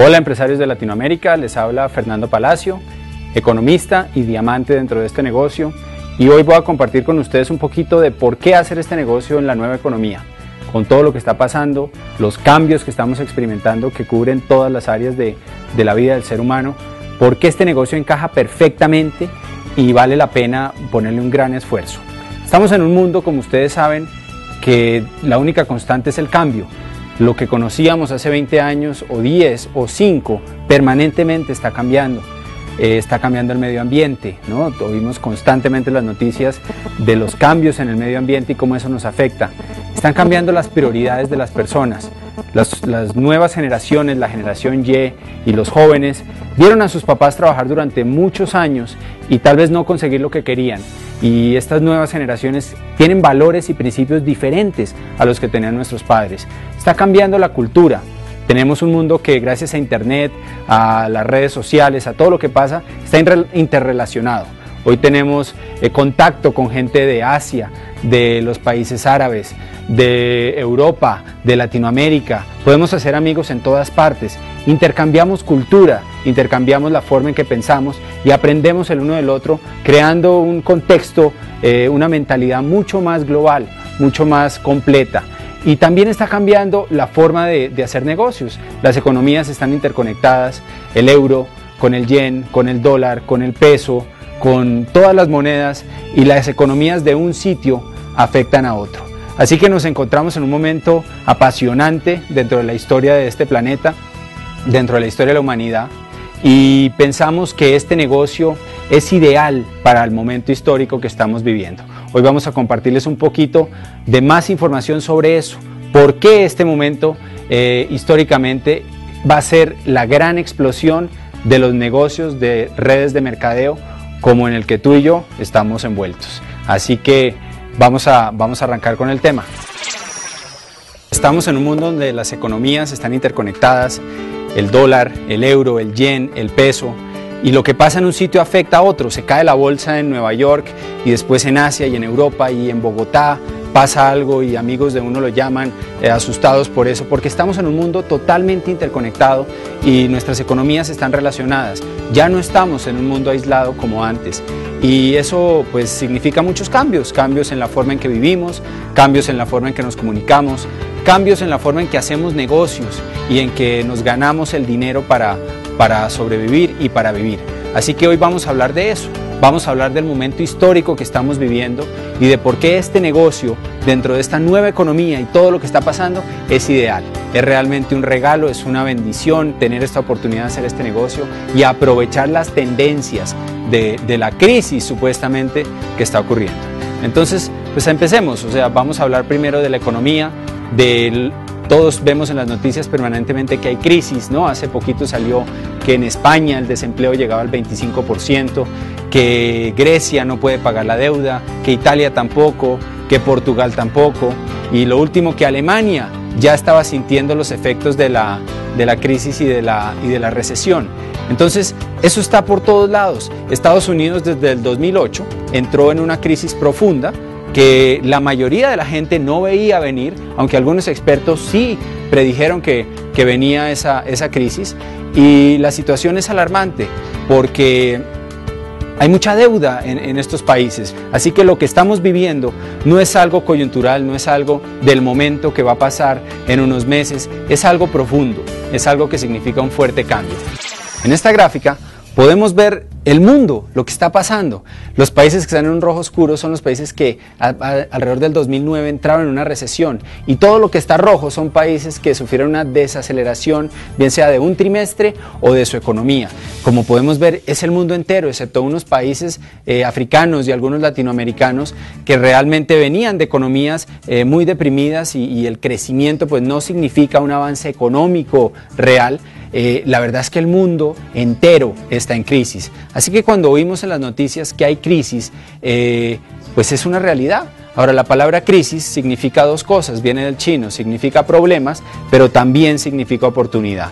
Hola empresarios de Latinoamérica, les habla Fernando Palacio, economista y diamante dentro de este negocio, y hoy voy a compartir con ustedes un poquito de por qué hacer este negocio en la nueva economía, con todo lo que está pasando, los cambios que estamos experimentando que cubren todas las áreas de la vida del ser humano, por qué este negocio encaja perfectamente y vale la pena ponerle un gran esfuerzo. Estamos en un mundo, como ustedes saben, que la única constante es el cambio. Lo que conocíamos hace 20 años o 10 o 5 permanentemente está cambiando. Está cambiando el medio ambiente, ¿no? Oímos constantemente las noticias de los cambios en el medio ambiente y cómo eso nos afecta. Están cambiando las prioridades de las personas. Las nuevas generaciones, la generación Y y los jóvenes, vieron a sus papás trabajar durante muchos años y tal vez no conseguir lo que querían. Y estas nuevas generaciones tienen valores y principios diferentes a los que tenían nuestros padres. Está cambiando la cultura. Tenemos un mundo que gracias a internet, a las redes sociales, a todo lo que pasa, está interrelacionado. Hoy tenemos contacto con gente de Asia, de los países árabes, de Europa, de Latinoamérica. Podemos hacer amigos en todas partes. Intercambiamos cultura, intercambiamos la forma en que pensamos y aprendemos el uno del otro, creando un contexto, una mentalidad mucho más global, mucho más completa. Y también está cambiando la forma de hacer negocios. Las economías están interconectadas, el euro con el yen, con el dólar, con el peso, con todas las monedas, y las economías de un sitio afectan a otro. Así que nos encontramos en un momento apasionante dentro de la historia de este planeta, dentro de la historia de la humanidad, y pensamos que este negocio es ideal para el momento histórico que estamos viviendo. Hoy vamos a compartirles un poquito de más información sobre eso, por qué este momento históricamente va a ser la gran explosión de los negocios de redes de mercadeo como en el que tú y yo estamos envueltos. Así que vamos a arrancar con el tema. Estamos en un mundo donde las economías están interconectadas, el dólar, el euro, el yen, el peso, y lo que pasa en un sitio afecta a otro. Se cae la bolsa en Nueva York y después en Asia y en Europa y en Bogotá pasa algo y amigos de uno lo llaman asustados por eso, porque estamos en un mundo totalmente interconectado y nuestras economías están relacionadas. Ya no estamos en un mundo aislado como antes, y eso pues significa muchos cambios, cambios en la forma en que vivimos, cambios en la forma en que nos comunicamos, cambios en la forma en que hacemos negocios y en que nos ganamos el dinero para sobrevivir y para vivir. Así que hoy vamos a hablar de eso. Vamos a hablar del momento histórico que estamos viviendo y de por qué este negocio, dentro de esta nueva economía y todo lo que está pasando, es ideal. Es realmente un regalo, es una bendición tener esta oportunidad de hacer este negocio y aprovechar las tendencias de la crisis supuestamente que está ocurriendo. Entonces, pues empecemos. O sea, vamos a hablar primero de la economía, todos vemos en las noticias permanentemente que hay crisis, ¿no? Hace poquito salió que en España el desempleo llegaba al 25%, que Grecia no puede pagar la deuda, que Italia tampoco, que Portugal tampoco, y lo último, que Alemania ya estaba sintiendo los efectos de la crisis y de la recesión. Entonces, eso está por todos lados. Estados Unidos desde el 2008 entró en una crisis profunda que la mayoría de la gente no veía venir, aunque algunos expertos sí predijeron que venía esa crisis, y la situación es alarmante porque hay mucha deuda en estos países. Así que lo que estamos viviendo no es algo coyuntural, no es algo del momento que va a pasar en unos meses, es algo profundo, es algo que significa un fuerte cambio. En esta gráfica podemos ver el mundo, lo que está pasando. Los países que están en un rojo oscuro son los países que alrededor del 2009 entraron en una recesión, y todo lo que está rojo son países que sufrieron una desaceleración, bien sea de un trimestre o de su economía. Como podemos ver, es el mundo entero, excepto unos países africanos y algunos latinoamericanos que realmente venían de economías muy deprimidas y el crecimiento pues no significa un avance económico real. La verdad es que el mundo entero está en crisis. Así que cuando oímos en las noticias que hay crisis, pues es una realidad. Ahora, la palabra crisis significa dos cosas, viene del chino, significa problemas, pero también significa oportunidad.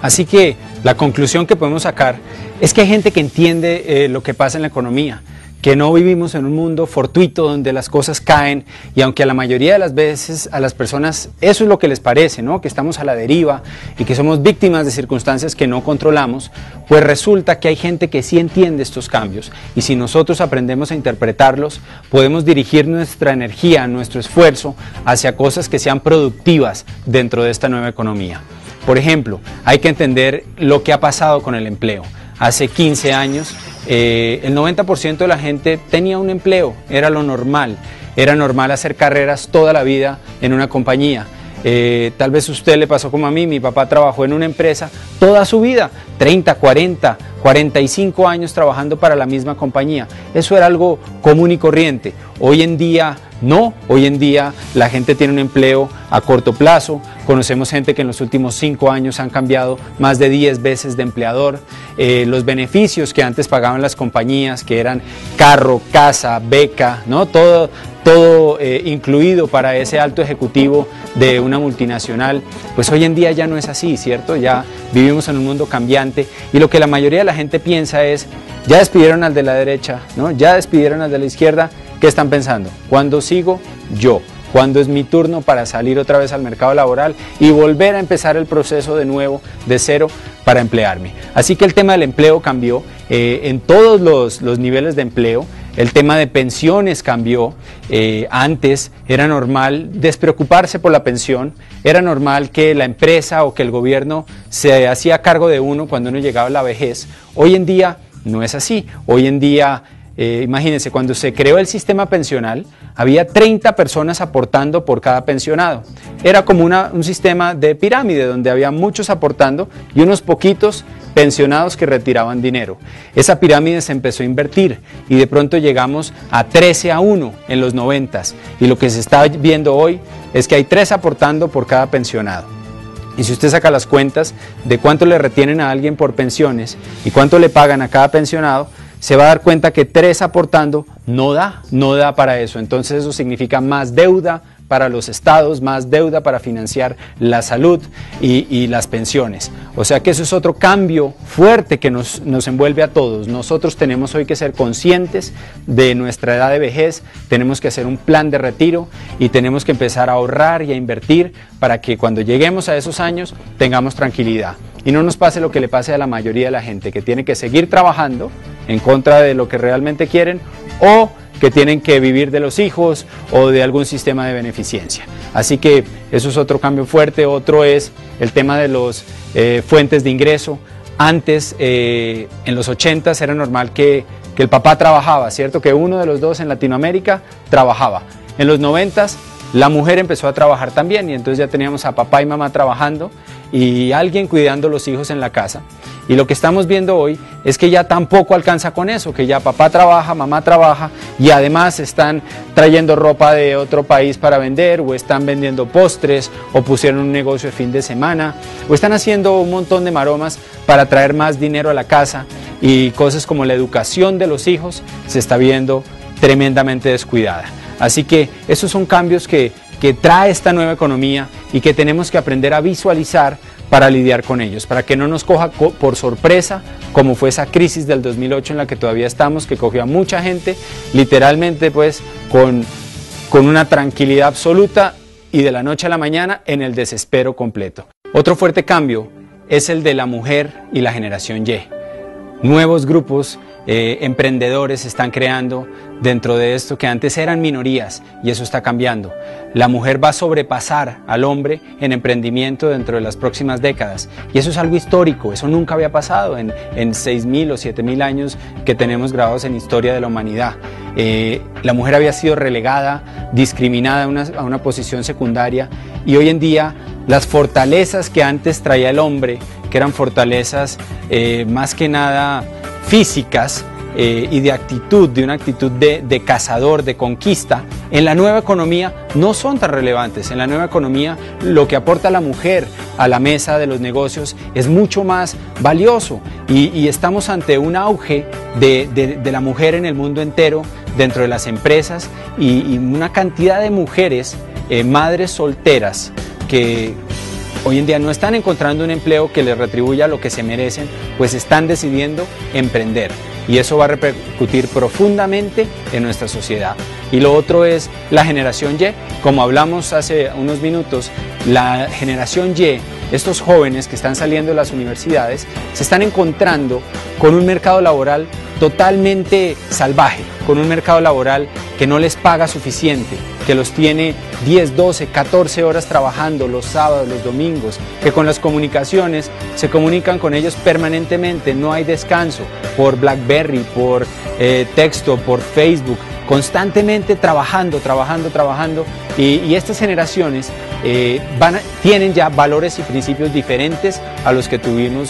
Así que la conclusión que podemos sacar es que hay gente que entiende lo que pasa en la economía, que no vivimos en un mundo fortuito donde las cosas caen, y aunque a la mayoría de las veces a las personas eso es lo que les parece, ¿no? Que estamos a la deriva y que somos víctimas de circunstancias que no controlamos, pues resulta que hay gente que sí entiende estos cambios, y si nosotros aprendemos a interpretarlos, podemos dirigir nuestra energía, nuestro esfuerzo hacia cosas que sean productivas dentro de esta nueva economía. Por ejemplo, hay que entender lo que ha pasado con el empleo. Hace 15 años, el 90% de la gente tenía un empleo, era lo normal. Era normal hacer carreras toda la vida en una compañía. Tal vez a usted le pasó como a mí, mi papá trabajó en una empresa toda su vida, 30, 40, 45 años trabajando para la misma compañía. Eso era algo común y corriente. Hoy en día no, hoy en día la gente tiene un empleo a corto plazo. Conocemos gente que en los últimos 5 años han cambiado más de 10 veces de empleador. Los beneficios que antes pagaban las compañías, que eran carro, casa, beca, ¿no? Todo incluido para ese alto ejecutivo de una multinacional, pues hoy en día ya no es así, ¿cierto? Ya vivimos en un mundo cambiante, y lo que la mayoría de la gente piensa es, ya despidieron al de la derecha, ¿no? Ya despidieron al de la izquierda, ¿qué están pensando? ¿Cuándo sigo yo? ¿Cuándo es mi turno para salir otra vez al mercado laboral y volver a empezar el proceso de nuevo, de cero, para emplearme? Así que el tema del empleo cambió en todos los niveles de empleo. El tema de pensiones cambió. Antes era normal despreocuparse por la pensión, era normal que la empresa o que el gobierno se hacía cargo de uno cuando uno llegaba a la vejez. Hoy en día no es así. Hoy en día, imagínense, cuando se creó el sistema pensional, había 30 personas aportando por cada pensionado. Era como un sistema de pirámide donde había muchos aportando y unos poquitos pensionados que retiraban dinero. Esa pirámide se empezó a invertir y de pronto llegamos a 13-1 en los 90s, y lo que se está viendo hoy es que hay 3 aportando por cada pensionado. Y si usted saca las cuentas de cuánto le retienen a alguien por pensiones y cuánto le pagan a cada pensionado, se va a dar cuenta que 3 aportando no da para eso. Entonces eso significa más deuda para los estados, más deuda para financiar la salud y las pensiones. O sea que eso es otro cambio fuerte que nos envuelve a todos. Nosotros tenemos hoy que ser conscientes de nuestra edad de vejez, tenemos que hacer un plan de retiro y tenemos que empezar a ahorrar y a invertir para que cuando lleguemos a esos años tengamos tranquilidad. Y no nos pase lo que le pase a la mayoría de la gente, que tiene que seguir trabajando en contra de lo que realmente quieren, o que tienen que vivir de los hijos o de algún sistema de beneficencia. Así que eso es otro cambio fuerte. Otro es el tema de las fuentes de ingreso. Antes, en los 80s, era normal que el papá trabajaba, ¿cierto? Que uno de los dos en Latinoamérica trabajaba. En los 90s, la mujer empezó a trabajar también, y entonces ya teníamos a papá y mamá trabajando y alguien cuidando los hijos en la casa. Y lo que estamos viendo hoy es que ya tampoco alcanza con eso, que ya papá trabaja, mamá trabaja, y además están trayendo ropa de otro país para vender, o están vendiendo postres, o pusieron un negocio de fin de semana, o están haciendo un montón de maromas para traer más dinero a la casa, y cosas como la educación de los hijos se está viendo tremendamente descuidada. Así que esos son cambios que trae esta nueva economía y que tenemos que aprender a visualizar para lidiar con ellos, para que no nos coja por sorpresa, como fue esa crisis del 2008 en la que todavía estamos, que cogió a mucha gente literalmente pues con una tranquilidad absoluta y de la noche a la mañana en el desespero completo. Otro fuerte cambio es el de la mujer y la generación Y. Nuevos grupos emprendedores se están creando dentro de esto, que antes eran minorías, y eso está cambiando. La mujer va a sobrepasar al hombre en emprendimiento dentro de las próximas décadas, y eso es algo histórico. Eso nunca había pasado en 6.000 o 7.000 años que tenemos grabados en historia de la humanidad. La mujer había sido relegada, discriminada a una posición secundaria, y hoy en día las fortalezas que antes traía el hombre, que eran fortalezas más que nada físicas y de actitud, de una actitud de cazador, de conquista, en la nueva economía no son tan relevantes. En la nueva economía lo que aporta la mujer a la mesa de los negocios es mucho más valioso, y estamos ante un auge de la mujer en el mundo entero, dentro de las empresas, y una cantidad de mujeres, madres solteras, que hoy en día no están encontrando un empleo que les retribuya lo que se merecen, pues están decidiendo emprender. y eso va a repercutir profundamente en nuestra sociedad. Y lo otro es la generación Y. Como hablamos hace unos minutos, la generación Y, estos jóvenes que están saliendo de las universidades, se están encontrando con un mercado laboral totalmente salvaje, con un mercado laboral que no les paga suficiente, que los tiene 10, 12, 14 horas trabajando los sábados, los domingos, que con las comunicaciones se comunican con ellos permanentemente, no hay descanso, por BlackBerry, por texto, por Facebook, constantemente trabajando, y estas generaciones tienen ya valores y principios diferentes a los que tuvimos